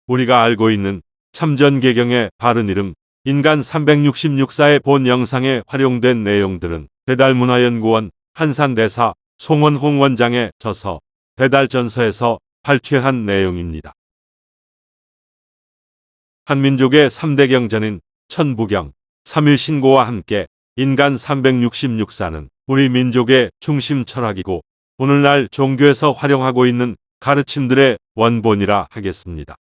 우리가 알고 있는 참전개경의 바른 이름 인간 366사의 본 영상에 활용된 내용들은 배달문화연구원 한산대사 송원홍 원장의 저서 배달전서에서 발췌한 내용입니다. 한민족의 3대 경전인 천부경, 3일신고와 함께 인간 366사는 우리 민족의 중심 철학이고 오늘날 종교에서 활용하고 있는 가르침들의 원본이라 하겠습니다.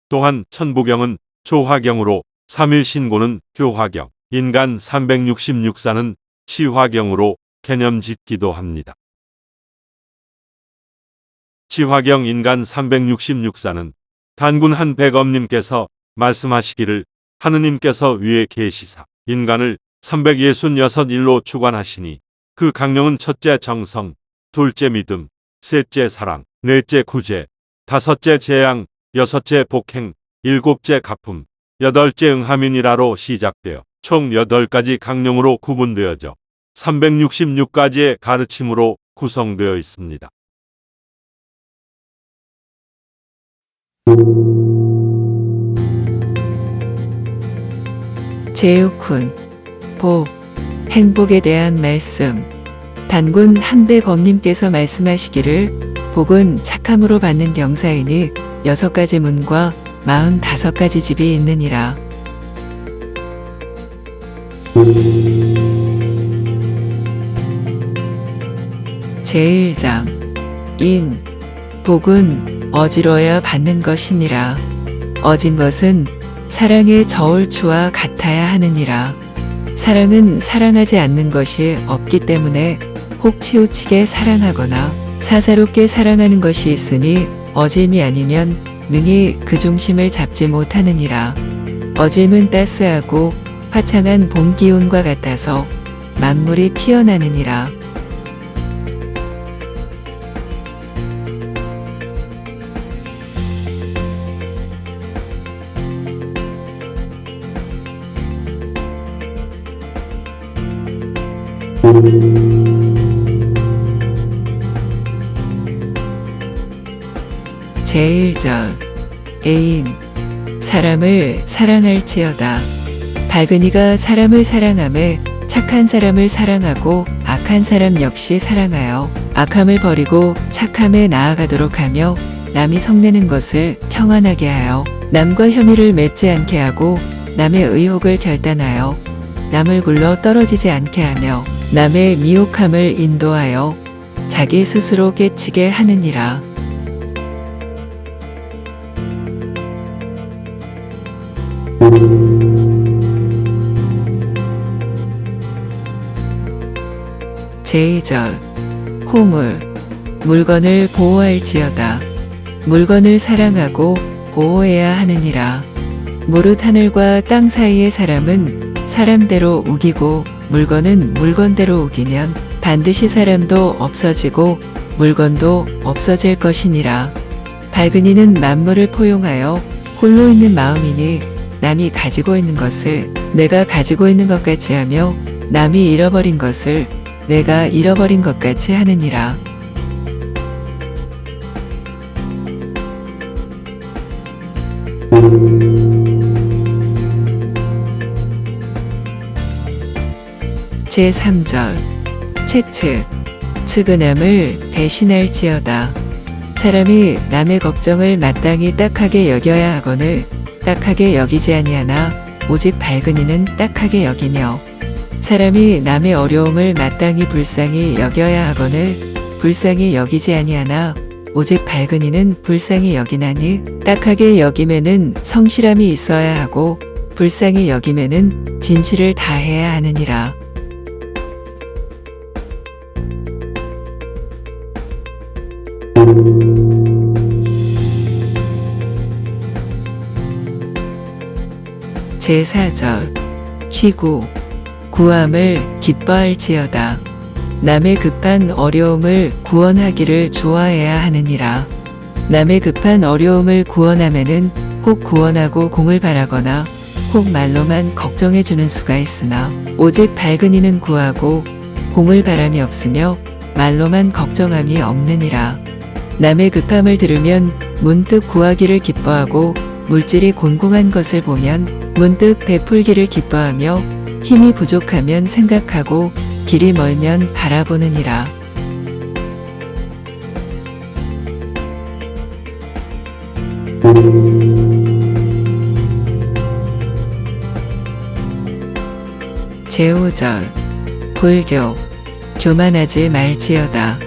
또한 천부경은 조화경으로 3일신고는 교화경, 인간 366사는 치화경으로 개념 짓기도 합니다. 치화경 인간 366사는 단군 한백엄님께서 말씀하시기를 하느님께서 위에 계시사 인간을 366일로 주관하시니 그 강령은 첫째 정성, 둘째 믿음, 셋째 사랑, 넷째 구제, 다섯째 재앙, 여섯째 복행, 일곱째 가품, 여덟째 응함이니라로 시작되어 총 8가지 강령으로 구분되어져 366가지의 가르침으로 구성되어 있습니다. 제육훈, 복, 행복에 대한 말씀. 단군 한백엄님께서 말씀하시기를 복은 착함으로 받는 경사이니 6가지 문과 45가지 집이 있느니라. 제1장 인, 복은 어지러야 받는 것이니라. 어진 것은 사랑의 저울추와 같아야 하느니라. 사랑은 사랑하지 않는 것이 없기 때문에 혹 치우치게 사랑하거나 사사롭게 사랑하는 것이 있으니 어질미 아니면 능히 그 중심을 잡지 못하느니라. 어질문 따스하고 화창한 봄 기운과 같아서 만물이 피어나느니라. 제1절 애인, 사람을 사랑할지어다. 밝은 이가 사람을 사랑하매 착한 사람을 사랑하고 악한 사람 역시 사랑하여 악함을 버리고 착함에 나아가도록 하며 남이 성내는 것을 평안하게 하여 남과 혐의를 맺지 않게 하고 남의 의혹을 결단하여 남을 굴러 떨어지지 않게 하며 남의 미혹함을 인도하여 자기 스스로 깨치게 하느니라. 제2절 호물, 물건을 보호할지어다. 물건을 사랑하고 보호해야 하느니라. 무릇 하늘과 땅 사이의 사람은 사람대로 우기고 물건은 물건대로 우기면 반드시 사람도 없어지고 물건도 없어질 것이니라. 밝은 이는 만물을 포용하여 홀로 있는 마음이니 남이 가지고 있는 것을 내가 가지고 있는 것 같이 하며 남이 잃어버린 것을 내가 잃어버린 것 같이 하느니라. 제3절 채측, 측은함을 대신할지어다. 사람이 남의 걱정을 마땅히 딱하게 여겨야 하거늘 딱하게 여기지 아니하나 오직 밝은 이는 딱하게 여기며 사람이 남의 어려움을 마땅히 불쌍히 여겨야 하거늘 불쌍히 여기지 아니하나 오직 밝은 이는 불쌍히 여기나니 딱하게 여김에는 성실함이 있어야 하고 불쌍히 여김에는 진실을 다해야 하느니라. 제4절 희구, 구함을 기뻐할지어다. 남의 급한 어려움을 구원하기를 좋아해야 하느니라. 남의 급한 어려움을 구원하면은 혹 구원하고 공을 바라거나 혹 말로만 걱정해 주는 수가 있으나 오직 밝은 이는 구하고 공을 바람이 없으며 말로만 걱정함이 없느니라. 남의 급함을 들으면 문득 구하기를 기뻐하고 물질이 곤궁한 것을 보면 문득 베풀기를 기뻐하며 힘이 부족하면 생각하고 길이 멀면 바라보느니라. 제5절 불교 교만하지 말지어다.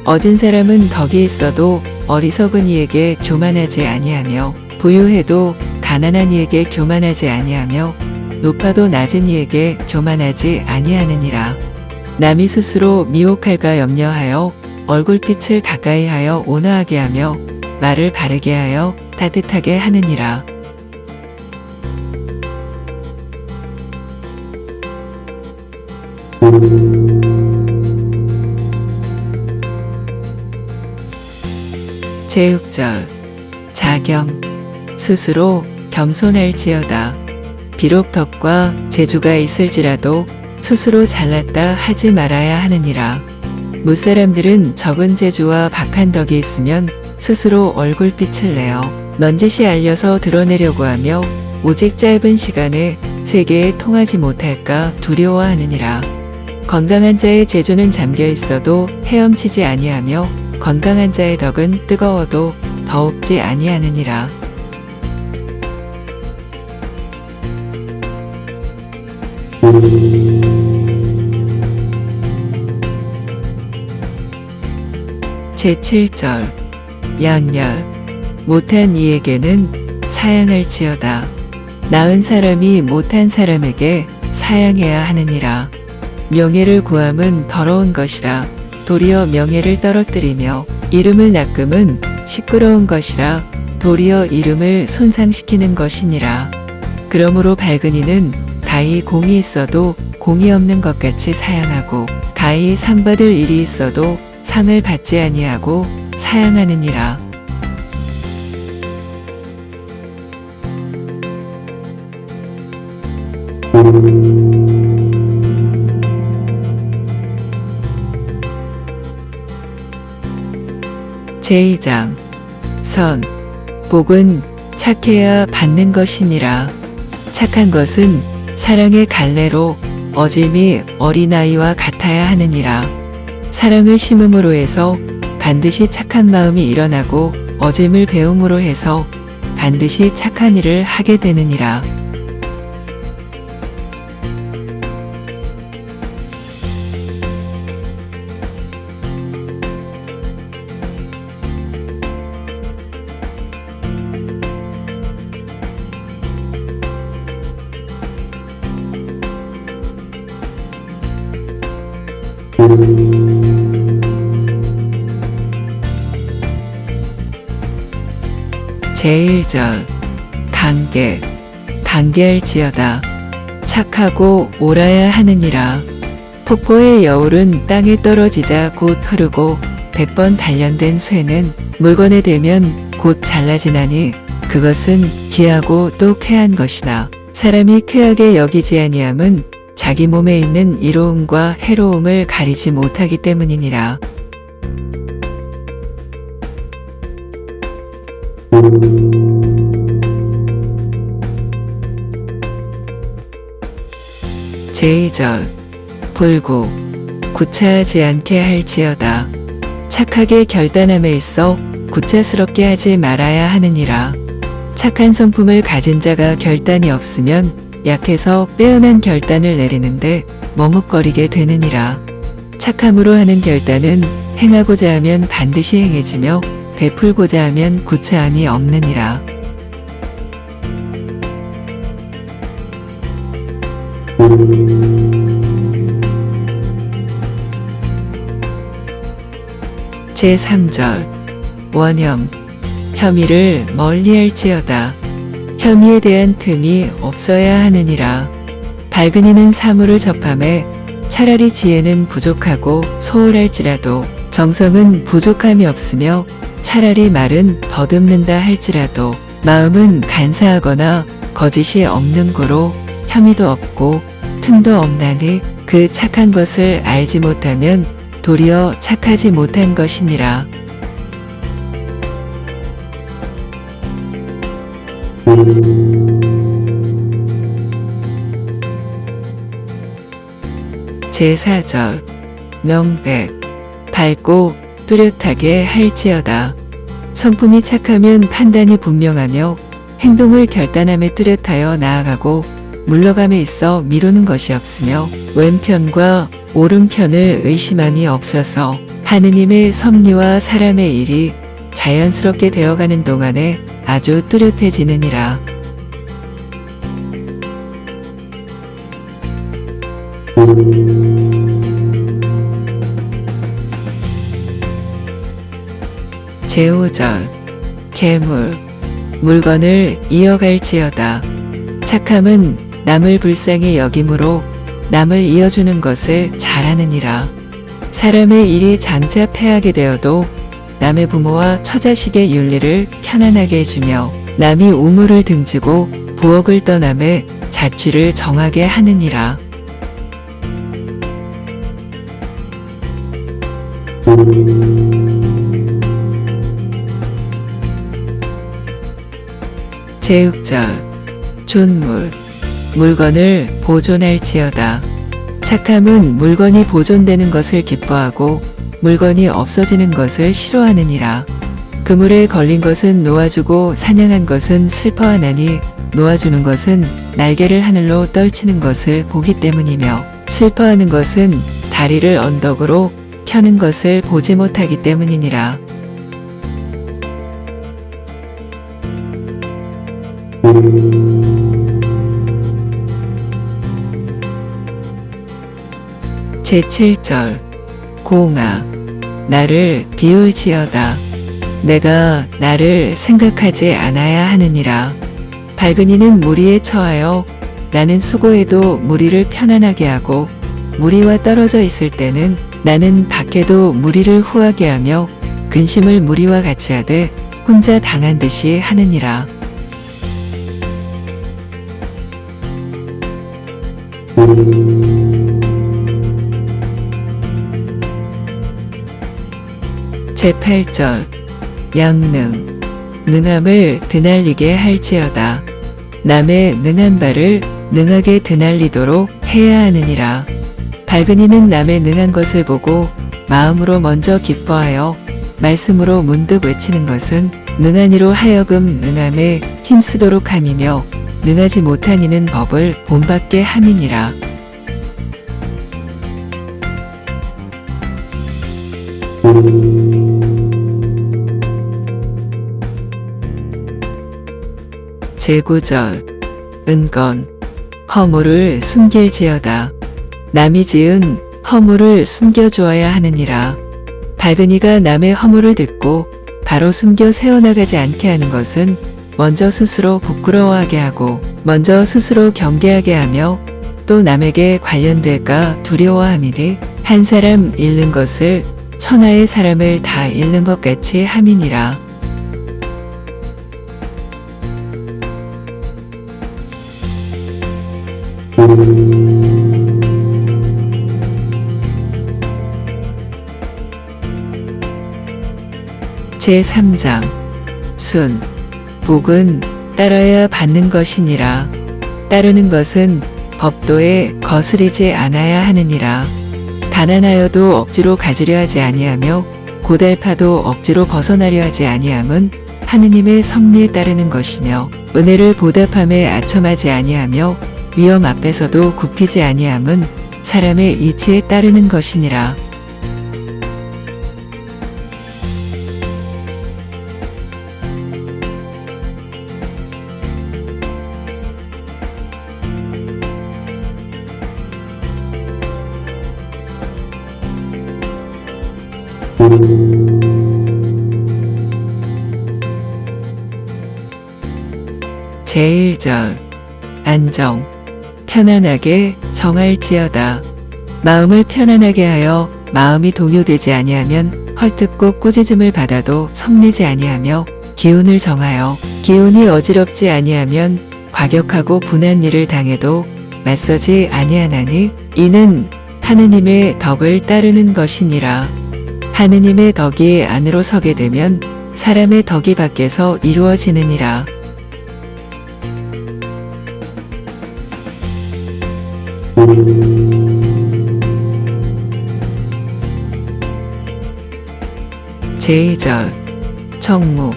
얻은 사람은 덕이 있어도 어리석은 이에게 교만하지 아니하며 부유해도 가난한 이에게 교만하지 아니하며 높아도 낮은 이에게 교만하지 아니하느니라. 남이 스스로 미혹할까 염려하여 얼굴빛을 가까이하여 온화하게 하며 말을 바르게 하여 따뜻하게 하느니라. 제6절 자겸 스스로 겸손할지어다. 비록 덕과 재주가 있을지라도 스스로 잘났다 하지 말아야 하느니라. 무사람들은 적은 재주와 박한 덕이 있으면 스스로 얼굴빛을 내어 넌지시 알려서 드러내려고 하며 오직 짧은 시간에 세계에 통하지 못할까 두려워하느니라. 건강한 자의 재주는 잠겨 있어도 헤엄치지 아니하며 건강한 자의 덕은 뜨거워도 더웁지 아니하느니라. 제7절 양열 못한 이에게는 사양할지어다. 나은 사람이 못한 사람에게 사양해야 하느니라. 명예를 구함은 더러운 것이라 도리어 명예를 떨어뜨리며 이름을 낚음은 시끄러운 것이라 도리어 이름을 손상시키는 것이니라. 그러므로 밝은 이는 가히 공이 있어도 공이 없는 것 같이 사양하고 가히 상 받을 일이 있어도 상을 받지 아니하고 사양하느니라. 제2장 선 복은 착해야 받는 것이니라. 착한 것은 사랑의 갈래로 어질미 어린아이와 같아야 하느니라. 사랑을 심음으로 해서 반드시 착한 마음이 일어나고 어짐을 배움으로 해서 반드시 착한 일을 하게 되느니라. 제1절 강계할지어다. 착하고 옳아야 하느니라. 폭포의 여울은 땅에 떨어지자 곧 흐르고 100번 단련된 쇠는 물건에 대면 곧 잘라지나니 그것은 귀하고 또 쾌한 것이다. 사람이 쾌하게 여기지 아니함은 자기 몸에 있는 이로움과 해로움을 가리지 못하기 때문이니라. 제2절 불구 구차하지 않게 할지어다. 착하게 결단함에 있어 구차스럽게 하지 말아야 하느니라. 착한 성품을 가진 자가 결단이 없으면 약해서 빼어난 결단을 내리는데 머뭇거리게 되느니라. 착함으로 하는 결단은 행하고자 하면 반드시 행해지며 베풀고자 하면 구차함이 없느니라. 제3절 원혐 혐의를 멀리할지어다. 혐의에 대한 틈이 없어야 하느니라. 밝은 이는 사물을 접함에 차라리 지혜는 부족하고 소홀할지라도 정성은 부족함이 없으며 차라리 말은 더듬는다 할지라도 마음은 간사하거나 거짓이 없는 고로 혐의도 없고 틈도 없나니 그 착한 것을 알지 못하면 도리어 착하지 못한 것이니라. 제4절 명백 밝고 뚜렷하게 할지어다. 성품이 착하면 판단이 분명하며 행동을 결단함에 뚜렷하여 나아가고 물러감에 있어 미루는 것이 없으며 왼편과 오른편을 의심함이 없어서 하느님의 섭리와 사람의 일이 자연스럽게 되어가는 동안에 아주 뚜렷해지느니라. 제5절 계물 물건을 이어갈지어다. 착함은 남을 불쌍히 여김으로 남을 이어주는 것을 잘하느니라. 사람의 일이 장차 패하게 되어도 남의 부모와 처자식의 윤리를 편안하게 해주며 남이 우물을 등지고 부엌을 떠남에 자취를 정하게 하느니라. 제6절 존물 물건을 보존할지어다. 착함은 물건이 보존되는 것을 기뻐하고 물건이 없어지는 것을 싫어하느니라. 그물에 걸린 것은 놓아주고 사냥한 것은 슬퍼하나니 놓아주는 것은 날개를 하늘로 떨치는 것을 보기 때문이며 슬퍼하는 것은 다리를 언덕으로 펴는 것을 보지 못하기 때문이니라. 제7절 공아 나를 비울지어다. 내가 나를 생각하지 않아야 하느니라. 밝은 이는 무리에 처하여 나는 수고해도 무리를 편안하게 하고 무리와 떨어져 있을 때는 나는 밖에도 무리를 후하게 하며 근심을 무리와 같이 하되 혼자 당한 듯이 하느니라. 제8절 양능 능함을 드날리게 할지어다. 남의 능한 바를 능하게 드날리도록 해야 하느니라. 밝은 이는 남의 능한 것을 보고 마음으로 먼저 기뻐하여 말씀으로 문득 외치는 것은 능한 이로 하여금 능함에 힘쓰도록 함이며 능하지 못한 이는 법을 본받게 함이니라. 제9절 은건 허물을 숨길지어다. 남이 지은 허물을 숨겨주어야 하느니라. 밝은 이가 남의 허물을 듣고 바로 숨겨 세워나가지 않게 하는 것은 먼저 스스로 부끄러워하게 하고 먼저 스스로 경계하게 하며 또 남에게 관련될까 두려워함이니 한 사람 잃는 것을 천하의 사람을 다 잃는 것 같이 함이니라. 제3장 순 복은 따라야 받는 것이니라. 따르는 것은 법도에 거스리지 않아야 하느니라. 가난하여도 억지로 가지려 하지 아니하며 고달파도 억지로 벗어나려 하지 아니함은 하느님의 섭리에 따르는 것이며 은혜를 보답함에 아첨하지 아니하며 위험 앞에서도 굽히지 아니함은 사람의 이치에 따르는 것이니라. 제1절 안정 편안하게 정할지어다. 마음을 편안하게 하여 마음이 동요되지 아니하면 헐뜯고 꾸짖음을 받아도 성내지 아니하며 기운을 정하여 기운이 어지럽지 아니하면 과격하고 분한 일을 당해도 맞서지 아니하나니 이는 하느님의 덕을 따르는 것이니라. 하느님의 덕이 안으로 서게 되면 사람의 덕이 밖에서 이루어지느니라. 제2절 청무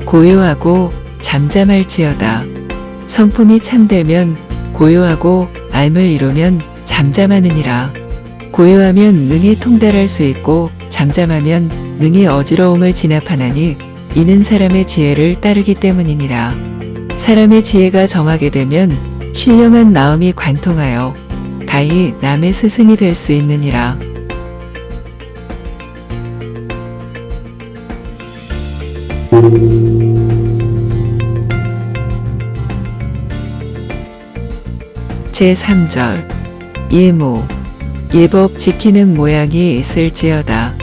고요하고 잠잠할지어다. 성품이 참되면 고요하고 알을 이루면 잠잠하느니라. 고요하면 능히 통달할 수 있고 잠잠하면 능히 어지러움을 진압하나니 이는 사람의 지혜를 따르기 때문이니라. 사람의 지혜가 정하게 되면 신령한 마음이 관통하여 가히 남의 스승이 될 수 있느니라. 제3절 예모 예법 지키는 모양이 있을지어다.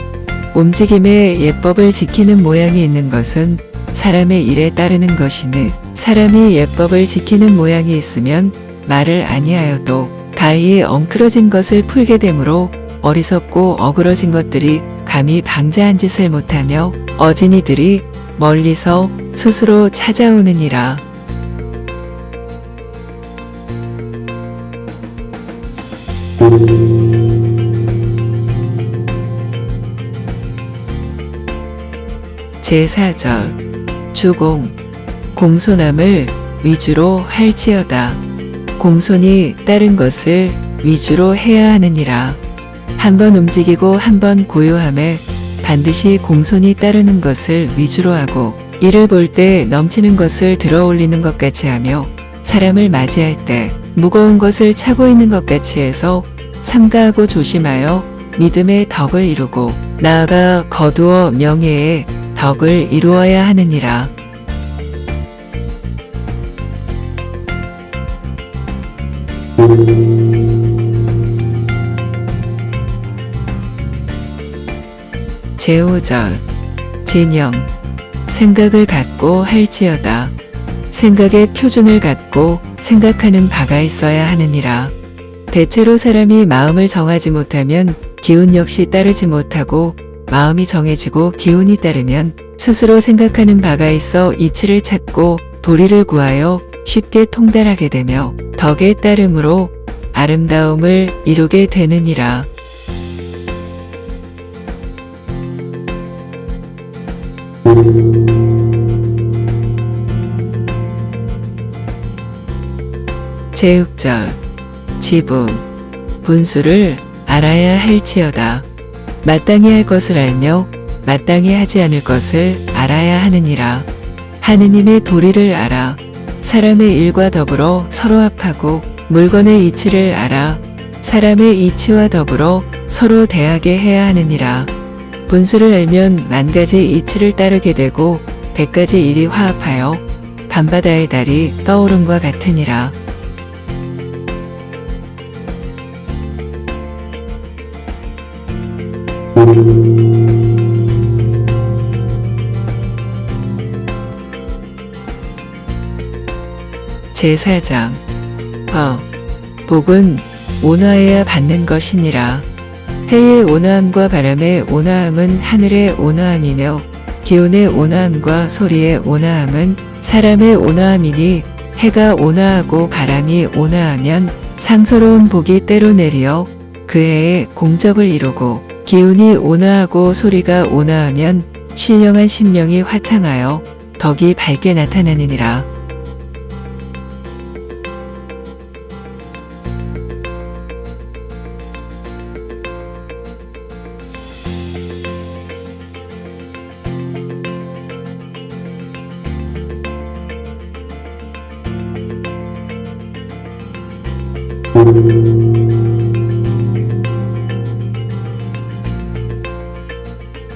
움직임에 예법을 지키는 모양이 있는 것은 사람의 일에 따르는 것이니 사람이 예법을 지키는 모양이 있으면 말을 아니하여도 가히 엉클어진 것을 풀게 되므로 어리석고 어그러진 것들이 감히 방자한 짓을 못하며 어진이들이 멀리서 스스로 찾아오느니라. 제4절 주공 공손함을 위주로 할지어다. 공손이 따른 것을 위주로 해야 하느니라. 한번 움직이고 한번 고요함에 반드시 공손이 따르는 것을 위주로 하고 이를 볼 때 넘치는 것을 들어 올리는 것 같이 하며 사람을 맞이할 때 무거운 것을 차고 있는 것 같이 해서 삼가하고 조심하여 믿음의 덕을 이루고 나아가 거두어 명예의 덕을 이루어야 하느니라. 제5절 진영 생각을 갖고 할지어다. 생각의 표준을 갖고 생각하는 바가 있어야 하느니라. 대체로 사람이 마음을 정하지 못하면 기운 역시 따르지 못하고 마음이 정해지고 기운이 따르면 스스로 생각하는 바가 있어 이치를 찾고 도리를 구하여 쉽게 통달하게 되며 덕에 따름으로 아름다움을 이루게 되느니라. 제6절 지분 분수를 알아야 할지어다. 마땅히 할 것을 알며 마땅히 하지 않을 것을 알아야 하느니라. 하느님의 도리를 알아 사람의 일과 더불어 서로 합하고 물건의 이치를 알아 사람의 이치와 더불어 서로 대하게 해야 하느니라. 분수를 알면 10,000가지 이치를 따르게 되고 100가지 일이 화합하여 밤바다의 달이 떠오름과 같으니라. 제4장 복은 온화해야 받는 것이니라. 해의 온화함과 바람의 온화함은 하늘의 온화함이며 기온의 온화함과 소리의 온화함은 사람의 온화함이니 해가 온화하고 바람이 온화하면 상서로운 복이 때로 내리어 그 해에 공적을 이루고 기운이 온화하고 소리가 온화하면 신령한 신명이 화창하여 덕이 밝게 나타나느니라.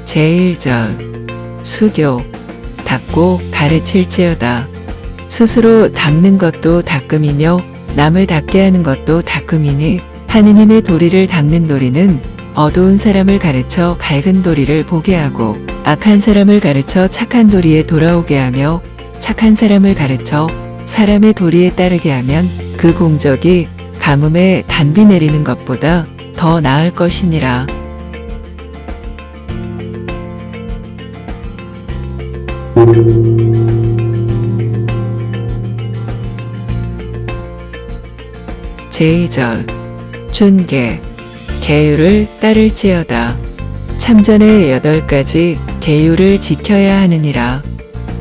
제1절 수교 닦고 가르칠지어다. 스스로 닦는 것도 닦음이며 남을 닦게 하는 것도 닦음이니 하느님의 도리를 닦는 도리는 어두운 사람을 가르쳐 밝은 도리를 보게 하고 악한 사람을 가르쳐 착한 도리에 돌아오게 하며 착한 사람을 가르쳐 사람의 도리에 따르게 하면 그 공적이 가뭄에 단비 내리는 것보다 더 나을 것이니라. 제2절 준계 계율을 따를지어다. 참전의 8가지 계율을 지켜야 하느니라.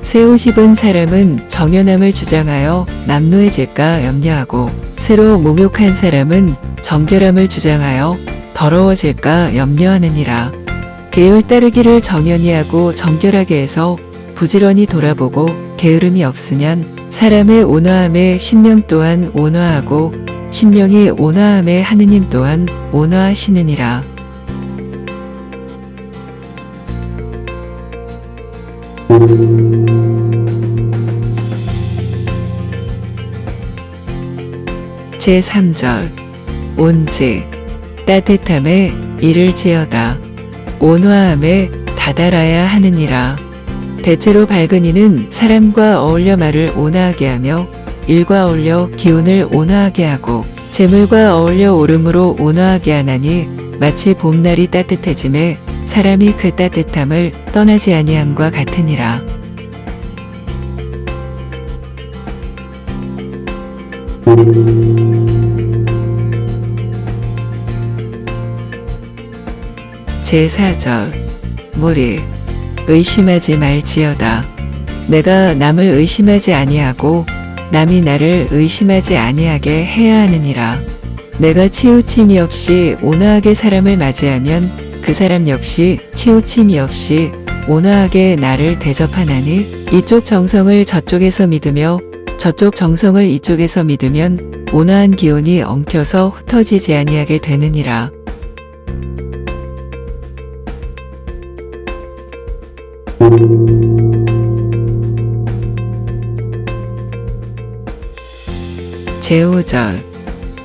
새 옷 입은 사람은 정연함을 주장하여 남루해질까 염려하고, 새로 목욕한 사람은 정결함을 주장하여 더러워질까 염려하느니라. 계율 따르기를 정연히 하고 정결하게 해서 부지런히 돌아보고 게으름이 없으면 사람의 온화함에 신명 또한 온화하고 신명이 온화함에 하느님 또한 온화하시느니라. 제3절 온지 따뜻함에 이를지어다. 온화함에 다다라야 하느니라. 대체로 밝은 이는 사람과 어울려 말을 온화하게 하며 일과 어울려 기운을 온화하게 하고 재물과 어울려 오름으로 온화하게 하나니, 마치 봄날이 따뜻해짐에 사람이 그 따뜻함을 떠나지 아니함과 같으니라. 제4절 무리 의심하지 말지어다. 내가 남을 의심하지 아니하고 남이 나를 의심하지 아니하게 해야 하느니라. 내가 치우침이 없이 온화하게 사람을 맞이하면 그 사람 역시 치우침이 없이 온화하게 나를 대접하나니, 이쪽 정성을 저쪽에서 믿으며 저쪽 정성을 이쪽에서 믿으면 온화한 기운이 엉켜서 흩어지지 아니하게 되느니라. 제5절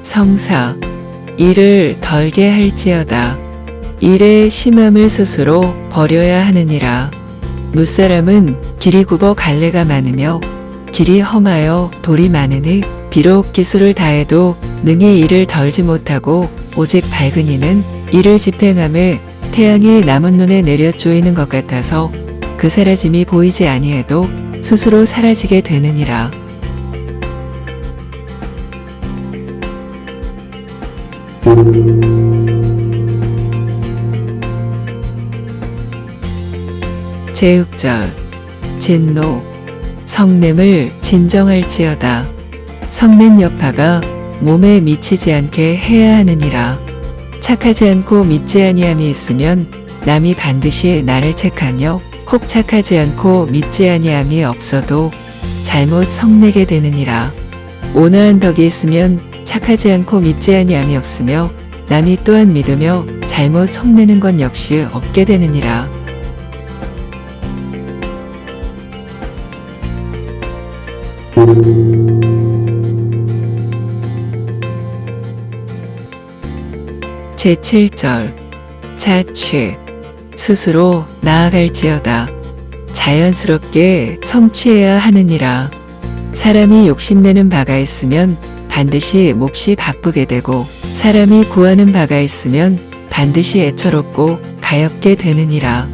성사 일을 덜게 할지어다. 일의 심함을 스스로 버려야 하느니라. 무사람은 길이 굽어 갈래가 많으며 길이 험하여 돌이 많으니, 비록 기술을 다해도 능히 일을 덜지 못하고 오직 밝은 이는 이를 집행함에 태양이 남은 눈에 내려 쪼이는 것 같아서 그 사라짐이 보이지 아니해도 스스로 사라지게 되느니라. 제6절 진노 성냄을 진정할지어다. 성낸 여파가 몸에 미치지 않게 해야 하느니라. 착하지 않고 믿지 아니함이 있으면 남이 반드시 나를 책하며, 혹 착하지 않고 믿지 아니함이 없어도 잘못 성내게 되느니라. 온화한 덕이 있으면 착하지 않고 믿지 아니함이 없으며 남이 또한 믿으며 잘못 성내는 것 역시 없게 되느니라. 제7절 자취 스스로 나아갈지어다. 자연스럽게 성취해야 하느니라. 사람이 욕심내는 바가 있으면 반드시 몹시 바쁘게 되고, 사람이 구하는 바가 있으면 반드시 애처롭고 가엾게 되느니라.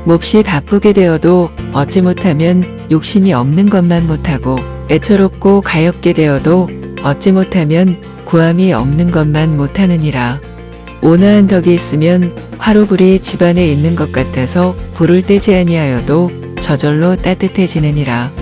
몹시 바쁘게 되어도 얻지 못하면 욕심이 없는 것만 못하고, 애처롭고 가엾게 되어도 얻지 못하면 구함이 없는 것만 못하느니라. 온화한 덕이 있으면 화로불이 집안에 있는 것 같아서 불을 떼지 아니하여도 저절로 따뜻해지느니라.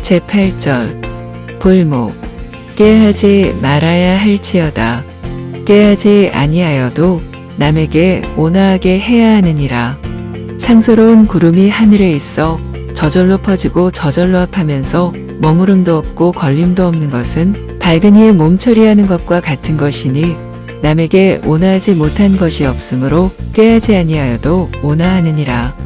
제8절 불목 꾀하지 말아야 할지어다. 꾀하지 아니하여도 남에게 온화하게 해야 하느니라. 상스러운 구름이 하늘에 있어 저절로 퍼지고 저절로 합하면서 머무름도 없고 걸림도 없는 것은 밝은 이의 몸처리하는 것과 같은 것이니, 남에게 온화하지 못한 것이 없으므로 꾀하지 아니하여도 온화하느니라.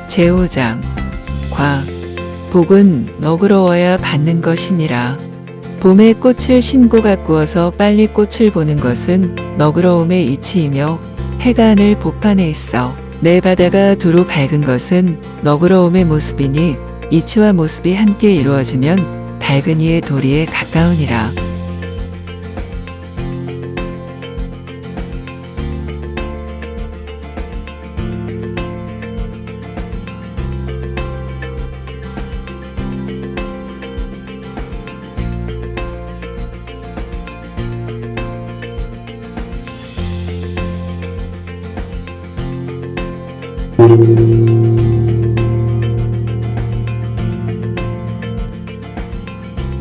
제5장 과 복은 너그러워야 받는 것이니라. 봄에 꽃을 심고 가꾸어서 빨리 꽃을 보는 것은 너그러움의 이치이며 해가 하늘 복판에 있어 내 바다가 두루 밝은 것은 너그러움의 모습이니 이치와 모습이 함께 이루어지면 밝은 이의 도리에 가까우니라.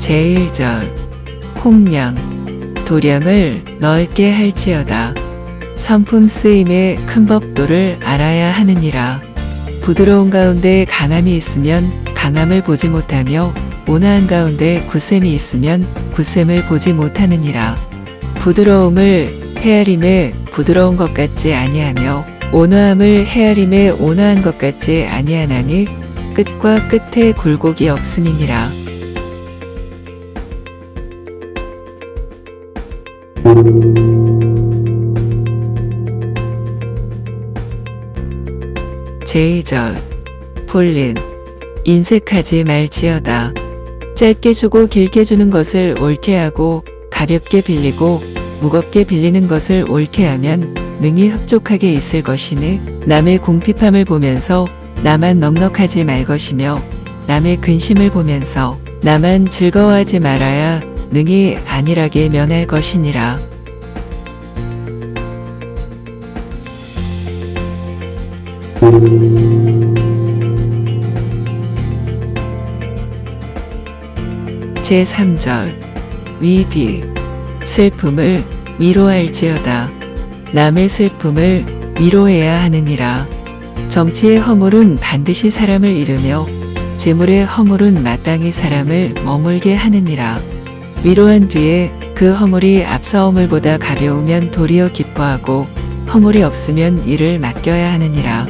제1절 홍량 도량을 넓게 할지어다. 선품 쓰임의 큰 법도를 알아야 하느니라. 부드러운 가운데 강함이 있으면 강함을 보지 못하며 온화한 가운데 굳셈이 있으면 굳셈을 보지 못하느니라. 부드러움을 헤아림에 부드러운 것 같지 아니하며 온화함을 헤아림에 온화한 것 같지 아니하나니 끝과 끝에 굴곡이 없음이니라. 제2절 폴린 인색하지 말지어다. 짧게 주고 길게 주는 것을 옳게 하고 가볍게 빌리고 무겁게 빌리는 것을 옳게 하면 능히 흡족하게 있을 것이니 남의 궁핍함을 보면서 나만 넉넉하지 말 것이며 남의 근심을 보면서 나만 즐거워하지 말아야 능히 안일하게 면할 것이니라. 제3절 위비 슬픔을 위로할지어다. 남의 슬픔을 위로해야 하느니라. 정치의 허물은 반드시 사람을 이르며 재물의 허물은 마땅히 사람을 머물게 하느니라. 위로한 뒤에 그 허물이 앞서 허물보다 가벼우면 도리어 기뻐하고 허물이 없으면 이를 맡겨야 하느니라.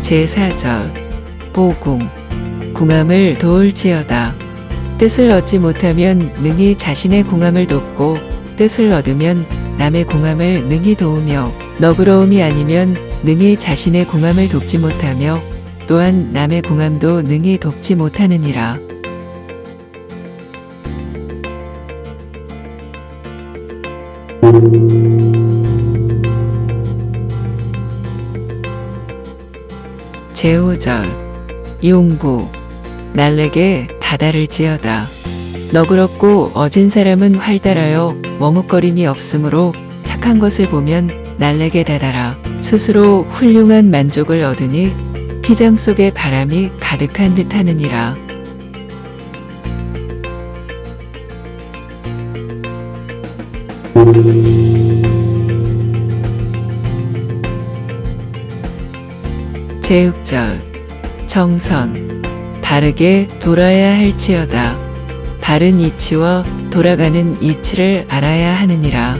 제4절 보궁 궁함을 도울지어다. 뜻을 얻지 못하면 능히 자신의 궁함을 돕고 뜻을 얻으면 남의 궁함을 능히 도우며 너그러움이 아니면 능히 자신의 궁함을 돕지 못하며 또한 남의 궁함도 능히 돕지 못하느니라. 제5절 용부 날래게 다다를지어다. 너그럽고 어진 사람은 활달하여 머뭇거림이 없으므로 착한 것을 보면 날래게 다다라. 스스로 훌륭한 만족을 얻으니 피장 속에 바람이 가득한 듯 하느니라. 제6절 정선 바르게 돌아야 할지어다. 바른 이치와 돌아가는 이치를 알아야 하느니라.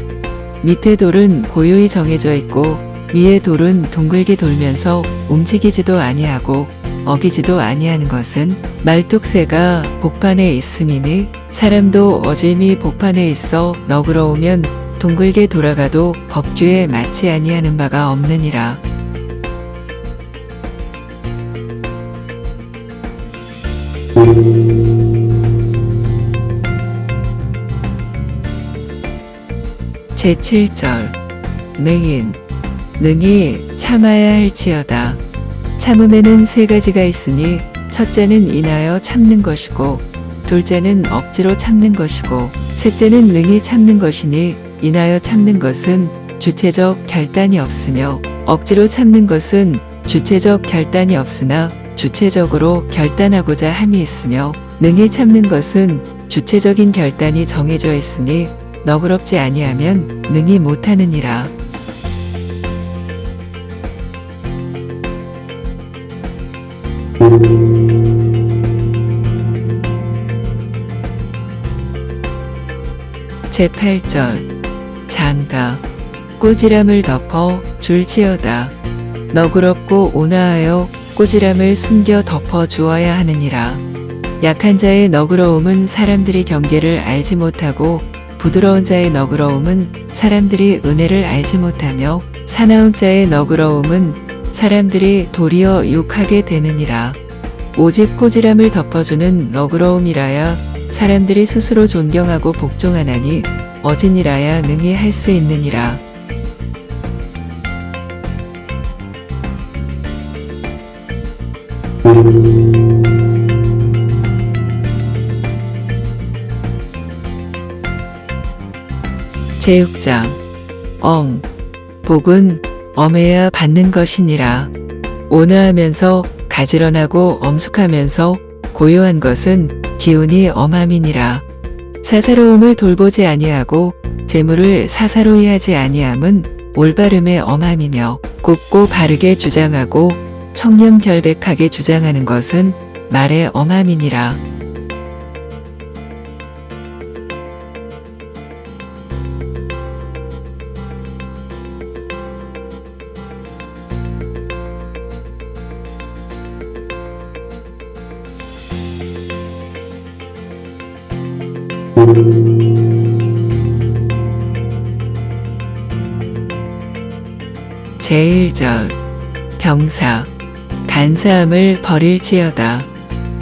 밑에 돌은 고요히 정해져 있고 위에 돌은 둥글게 돌면서 움직이지도 아니하고 어기지도 아니하는 것은 말뚝새가 복판에 있음이니 사람도 어질미 복판에 있어 너그러우면 둥글게 돌아가도 법규에 맞지 아니하는 바가 없느니라. 제7절 능인 능히 참아야 할지어다. 참음에는 세 가지가 있으니 첫째는 인하여 참는 것이고 둘째는 억지로 참는 것이고 셋째는 능히 참는 것이니 인하여 참는 것은 주체적 결단이 없으며 억지로 참는 것은 주체적 결단이 없으나 주체적으로 결단하고자 함이 있으며 능히 참는 것은 주체적인 결단이 정해져 있으니 너그럽지 아니하면 능히 못하느니라. 제8절 장가 꾸지람을 덮어 줄지어다. 너그럽고 온화하여 꾸지람을 숨겨 덮어 주어야 하느니라. 약한 자의 너그러움은 사람들이 경계를 알지 못하고 부드러운 자의 너그러움은 사람들이 은혜를 알지 못하며 사나운 자의 너그러움은 사람들이 도리어 욕하게 되느니라. 오직 꾸지람을 덮어주는 너그러움이라야 사람들이 스스로 존경하고 복종하나니 어진이라야 능히 할 수 있느니라. 제6장 복은 엄해야 받는 것이니라. 온화하면서 가지런하고 엄숙하면서 고요한 것은 기운이 엄함이니라. 사사로움을 돌보지 아니하고 재물을 사사로이 하지 아니함은 올바름의 엄함이며 곱고 바르게 주장하고 청렴결백하게 주장하는 것은 말의 엄함이니라. 제1절 병사 간사함을 버릴지어다.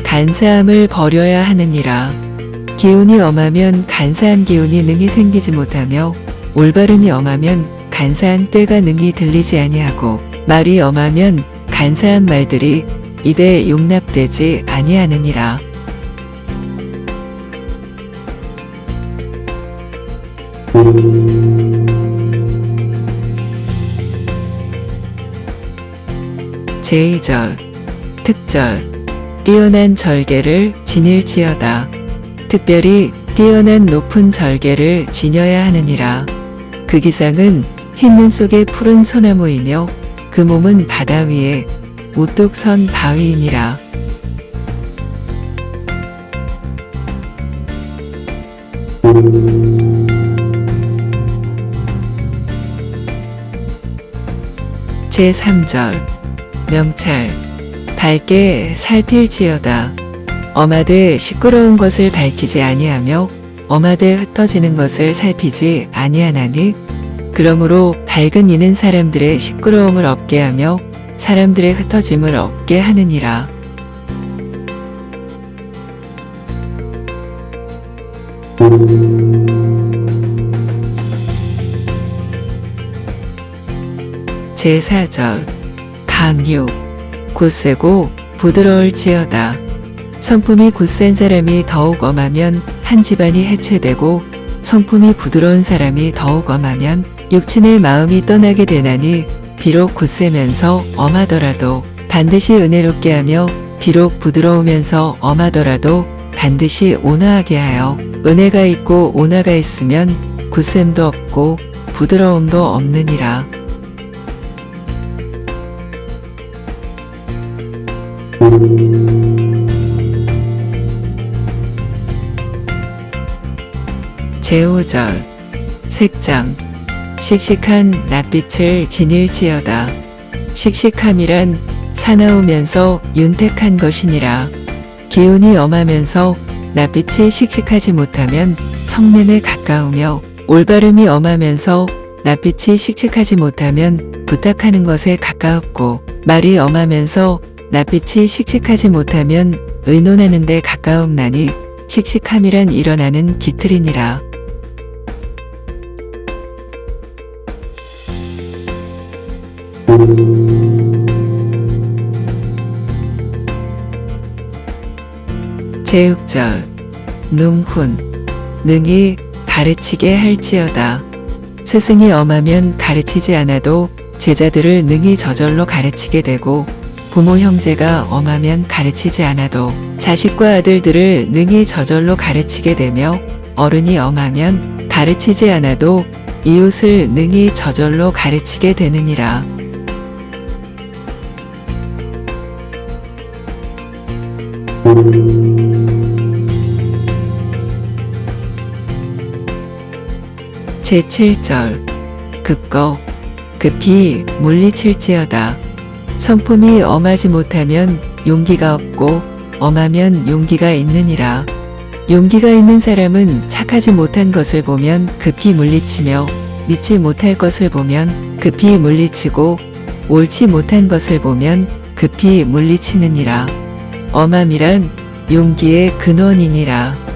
간사함을 버려야 하느니라. 기운이 엄하면 간사한 기운이 능히 생기지 못하며 올바름이 엄하면 간사한 꾀가 능히 들리지 아니하고 말이 엄하면 간사한 말들이 입에 용납되지 아니하느니라. 제2절 특절 뛰어난 절개를 지닐지어다. 특별히 뛰어난 높은 절개를 지녀야 하느니라. 그 기상은 흰눈 속의 푸른 소나무이며 그 몸은 바다 위에 우뚝 선 바위이니라. 제3절 명찰 밝게 살필지어다. 엄하되 시끄러운 것을 밝히지 아니하며 엄하되 흩어지는 것을 살피지 아니하나니 그러므로 밝은 이는 사람들의 시끄러움을 없게 하며 사람들의 흩어짐을 없게 하느니라. 제4절 강육 굳세고 부드러울지어다. 성품이 굳센 사람이 더욱 엄하면 한 집안이 해체되고 성품이 부드러운 사람이 더욱 엄하면 육친의 마음이 떠나게 되나니 비록 굳세면서 엄하더라도 반드시 은혜롭게 하며 비록 부드러우면서 엄하더라도 반드시 온화하게 하여 은혜가 있고 온화가 있으면 굳셈도 없고 부드러움도 없느니라. 제5절 색장 씩씩한 낯빛을 지닐지어다. 씩씩함이란 사나우면서 윤택한 것이니라. 기운이 엄하면서 낯빛이 씩씩하지 못하면 성냄에 가까우며 올바름이 엄하면서 낯빛이 씩씩하지 못하면 부탁하는 것에 가까웠고 말이 엄하면서 낯빛이 씩씩하지 못하면 의논하는 데 가까움나니 씩씩함이란 일어나는 기틀이니라. 제6절 능훈 능히 가르치게 할지어다. 스승이 엄하면 가르치지 않아도 제자들을 능히 저절로 가르치게 되고 부모 형제가 엄하면 가르치지 않아도 자식과 아들들을 능히 저절로 가르치게 되며 어른이 엄하면 가르치지 않아도 이웃을 능히 저절로 가르치게 되느니라. 제7절 급거 급히 물리칠지어다. 성품이 엄하지 못하면 용기가 없고 엄하면 용기가 있느니라. 용기가 있는 사람은 착하지 못한 것을 보면 급히 물리치며 믿지 못할 것을 보면 급히 물리치고 옳지 못한 것을 보면 급히 물리치느니라. 엄함이란 용기의 근원이니라.